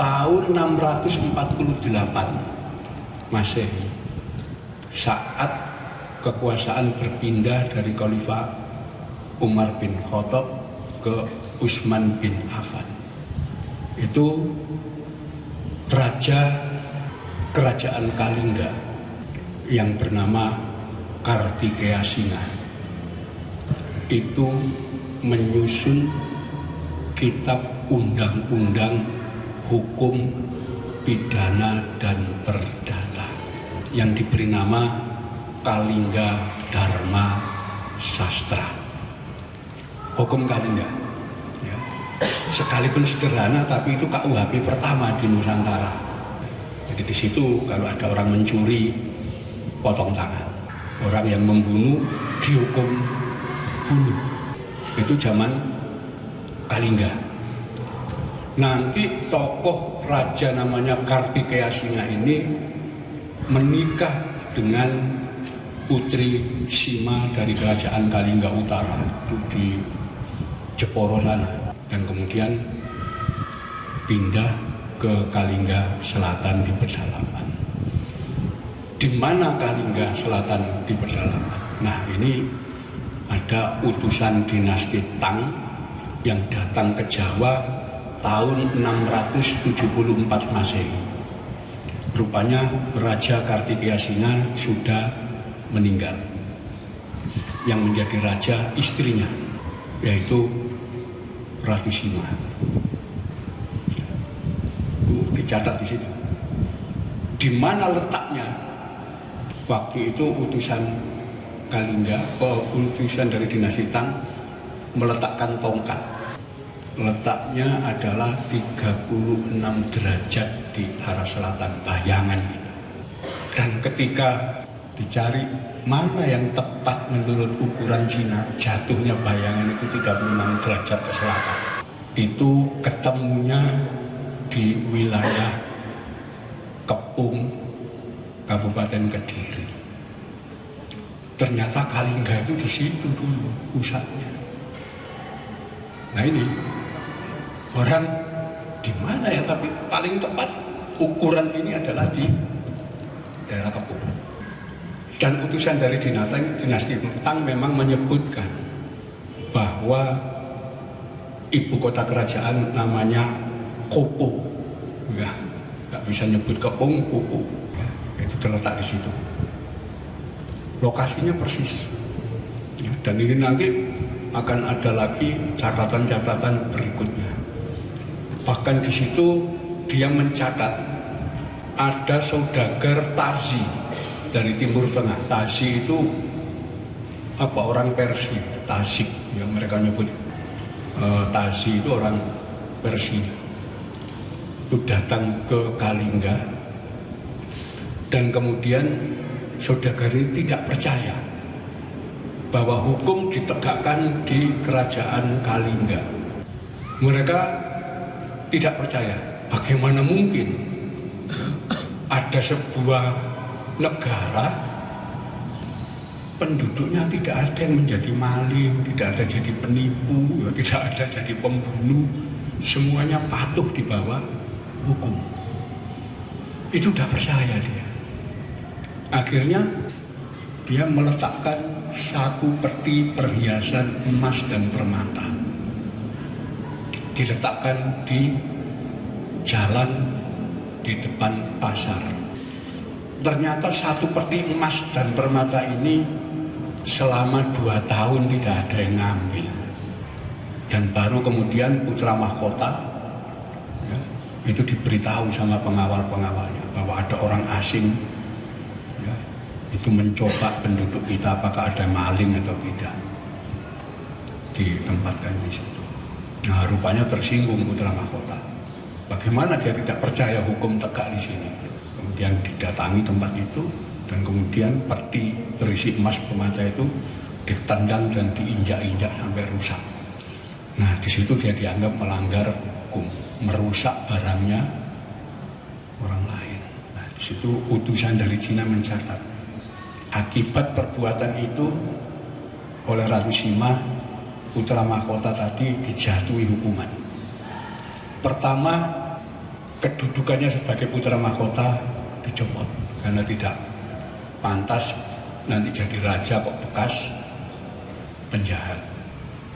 tahun 648 Masehi, saat kekuasaan berpindah dari Khalifah Umar bin Khattab ke Utsman bin Affan. Itu raja kerajaan Kalingga yang bernama Kartikeya Singa itu menyusun kitab undang-undang hukum pidana dan perdata yang diberi nama Kalingga Dharma Sastra. Hukum Kalingga, ya. Sekalipun sederhana, tapi itu KUHP pertama di Nusantara. Jadi di situ kalau ada orang mencuri, potong tangan. Orang yang membunuh dihukum bunuh. Itu zaman Kalingga. Nanti tokoh raja namanya Kartikeya Singa ini menikah dengan putri Sima dari kerajaan Kalingga Utara, itu di Jeporo sana, dan kemudian pindah ke Kalingga Selatan di pedalaman. Di mana Kalingga Selatan di pedalaman? Nah, ini ada utusan dinasti Tang yang datang ke Jawa tahun 674 Masehi. Rupanya Raja Kartikeya Singa sudah meninggal. Yang menjadi raja istrinya, yaitu Ratu Sima. Itu dicatat di situ. Di mana letaknya? Waktu itu utusan Kalingga, utusan dari dinasti Tang meletakkan tongkat. Letaknya adalah 36 derajat di arah selatan, bayangan itu. Dan ketika dicari mana yang tepat menurut ukuran Cina, jatuhnya bayangan itu 36 derajat ke selatan. Itu ketemunya di wilayah Kepung, Kabupaten Kediri. Ternyata Kalingga itu di situ dulu pusatnya. Nah ini orang di mana ya, tapi paling tepat ukuran ini adalah di daerah Kepung. Dan utusan dari dinasti Tang memang menyebutkan bahwa ibu kota kerajaan namanya Kopo. Ya, nggak bisa nyebut Kepung, Kopo. Ya, itu terletak di situ. Lokasinya persis. Ya, dan ini nanti akan ada lagi catatan-catatan berikutnya. Bahkan di situ dia mencatat ada saudagar Tazi dari Timur Tengah. Tazi itu orang Persia, Tasik yang mereka nyebut. Tazi itu orang Persia. Itu datang ke Kalingga dan kemudian saudagar ini tidak percaya bahwa hukum ditegakkan di kerajaan Kalingga. Mereka tidak percaya, bagaimana mungkin ada sebuah negara penduduknya tidak ada yang menjadi maling, tidak ada jadi penipu, tidak ada jadi pembunuh, semuanya patuh di bawah hukum. Itu sudah percaya dia. Akhirnya dia meletakkan satu peti perhiasan emas dan permata, diletakkan di jalan di depan pasar. Ternyata satu peti emas dan permata ini selama 2 tahun tidak ada yang ngambil. Dan baru kemudian putra mahkota ya, itu diberitahu sama pengawal-pengawalnya bahwa ada orang asing ya, itu mencoba penduduk kita, apakah ada maling atau tidak, ditempatkan di situ. Nah, rupanya tersinggung putra mahkota. Bagaimana dia tidak percaya hukum tegak di sini? Kemudian didatangi tempat itu dan kemudian peti berisi emas permata itu ditendang dan diinjak-injak sampai rusak. Nah, di situ dia dianggap melanggar hukum, merusak barangnya orang lain. Nah, di situ utusan dari Cina mencatat akibat perbuatan itu oleh Ratu Sima, putra mahkota tadi dijatuhi hukuman. Pertama, kedudukannya sebagai putra mahkota dicopot karena tidak pantas nanti jadi raja kok bekas penjahat.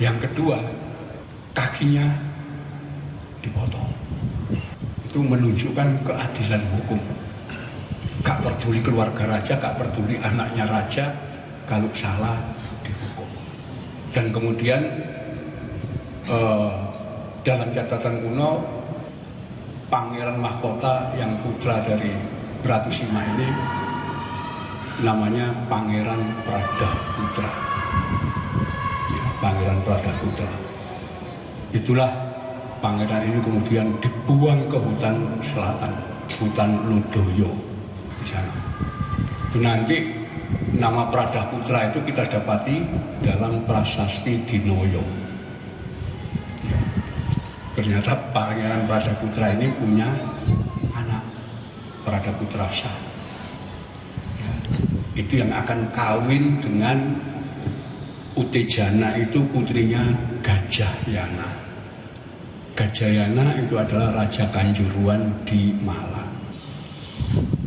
Yang kedua, kakinya dipotong. Itu menunjukkan keadilan hukum. Gak peduli keluarga raja, gak peduli anaknya raja, kalau salah dihukum. Dan kemudian dalam catatan kuno, pangeran mahkota yang putra dari Ratu Sima ini namanya Pangeran Pradaputra. Ya, Pangeran Pradaputra. Itulah pangeran ini kemudian dibuang ke hutan selatan, hutan Ludoyo di sana. Itu nanti nama Pradaputra itu kita dapati dalam prasasti Dinoyo. Ternyata Pangeran Pradaputra ini punya anak Pradaputra Sah. Ya, itu yang akan kawin dengan Utejana, itu putrinya Gajayana. Gajayana itu adalah Raja Kanjuruhan di Malang.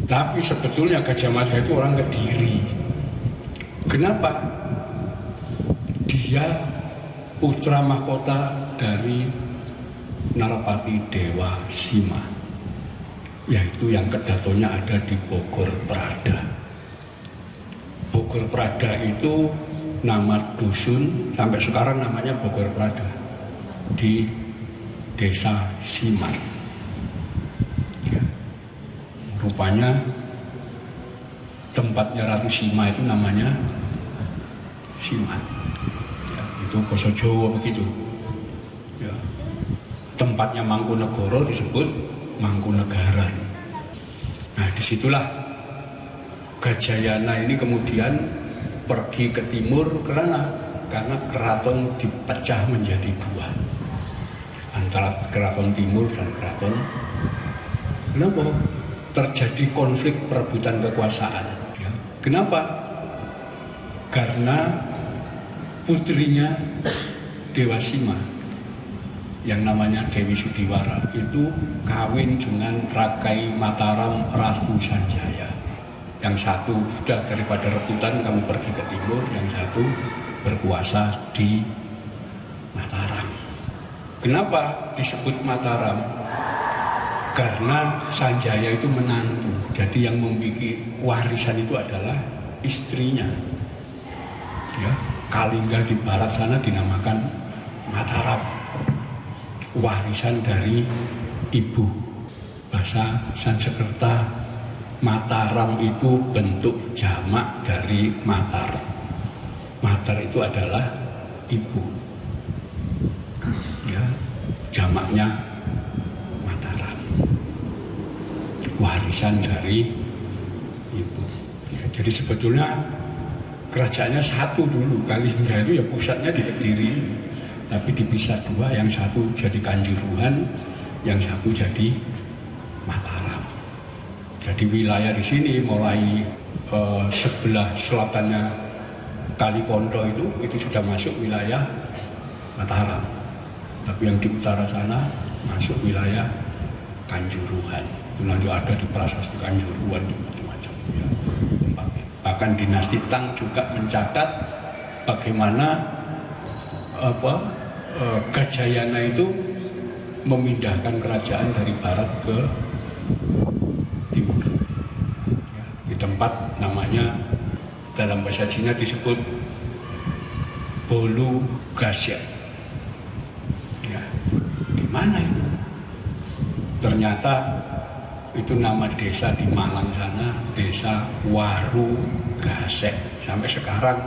Tapi sebetulnya Gajah Mada itu orang Kediri. Kenapa? Dia putra mahkota dari Narapati Dewa Sima, yaitu yang kedatonya ada di Bogor Prada. Bogor Prada itu nama dusun, sampai sekarang namanya Bogor Prada, di Desa Siman. Ya. Rupanya tempatnya Ratu Sima itu namanya Siman. Ya, itu basa Jawa begitu. Ya. Tempatnya Mangkunegoro disebut Mangkunegaran. Nah, disitulah Gajayana ini kemudian pergi ke timur karena keraton dipecah menjadi dua, antara keraton timur dan keraton. Kenapa? Terjadi konflik perebutan kekuasaan. Ya. Kenapa? Karena putrinya Dewa Sima yang namanya Dewi Sudiwara itu kawin dengan Rakai Mataram Ratu Sanjaya. Yang satu sudah daripada rebutan kamu pergi ke timur, yang satu berkuasa di Mataram. Kenapa disebut Mataram? Karena Sanjaya itu menantu, jadi yang memiliki warisan itu adalah istrinya. Ya, Kalingga di barat sana dinamakan Mataram, warisan dari ibu. Bahasa Sanskerta, Mataram itu bentuk jamak dari Matar. Matar itu adalah ibu. Ya, jamaknya Mataram, warisan dari ibu. Ya, jadi sebetulnya kerajaannya satu dulu, Kalingga itu ya pusatnya di Kediri, tapi dipisah dua, yang satu jadi Kanjuruhan, yang satu jadi Mataram. Jadi wilayah di sini mulai sebelah selatannya Kali Kondo itu sudah masuk wilayah Mataram. Tapi yang di utara sana masuk wilayah Kanjuruhan. Itu nanti ada di prasasti Kanjuruhan macam-macam. Ya, bahkan dinasti Tang juga mencatat bagaimana Gajayana itu memindahkan kerajaan dari barat ke timur, ya, di tempat namanya dalam bahasa Cina disebut Bolu Gasya. Ya, di mana itu? Ternyata itu nama desa di Malang sana, Desa Waru Gasek. Sampai sekarang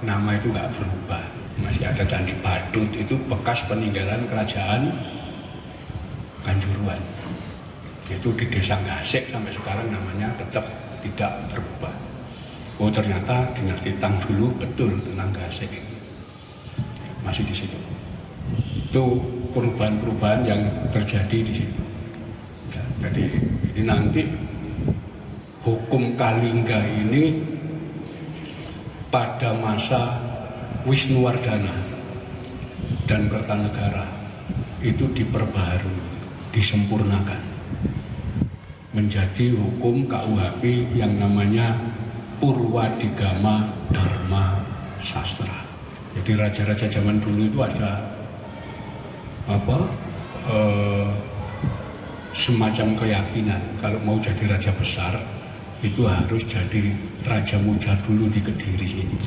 nama itu nggak berubah. Masih ada Candi Badut, itu bekas peninggalan kerajaan Kanjuruhan. Itu di Desa Gasek sampai sekarang namanya tetap tidak berubah. Oh, ternyata dinasti Tang dulu betul tentang Gasek ini. Masih di situ. Itu perubahan-perubahan yang terjadi di situ. Ya, jadi ini nanti hukum Kalingga ini pada masa Wisnuwardana dan Kertanegara itu diperbaharui, disempurnakan. menjadi hukum KUHP yang namanya Purwadigama Dharma Sastra. Jadi raja-raja zaman dulu itu ada semacam keyakinan kalau mau jadi raja besar itu harus jadi raja muda dulu di Kediri sini.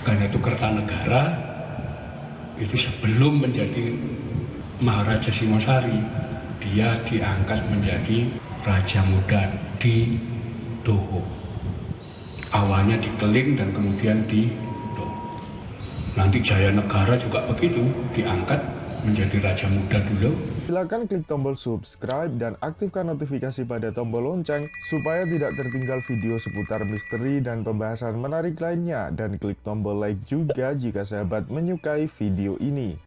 Karena itu Kertanegara itu sebelum menjadi Maharaja Singosari, dia diangkat menjadi raja muda di Doho. Awalnya di Keling dan kemudian di Doho. Nanti Jayanegara juga begitu, diangkat menjadi raja muda dulu. Silakan klik tombol subscribe dan aktifkan notifikasi pada tombol lonceng supaya tidak tertinggal video seputar misteri dan pembahasan menarik lainnya, dan klik tombol like juga jika sahabat menyukai video ini.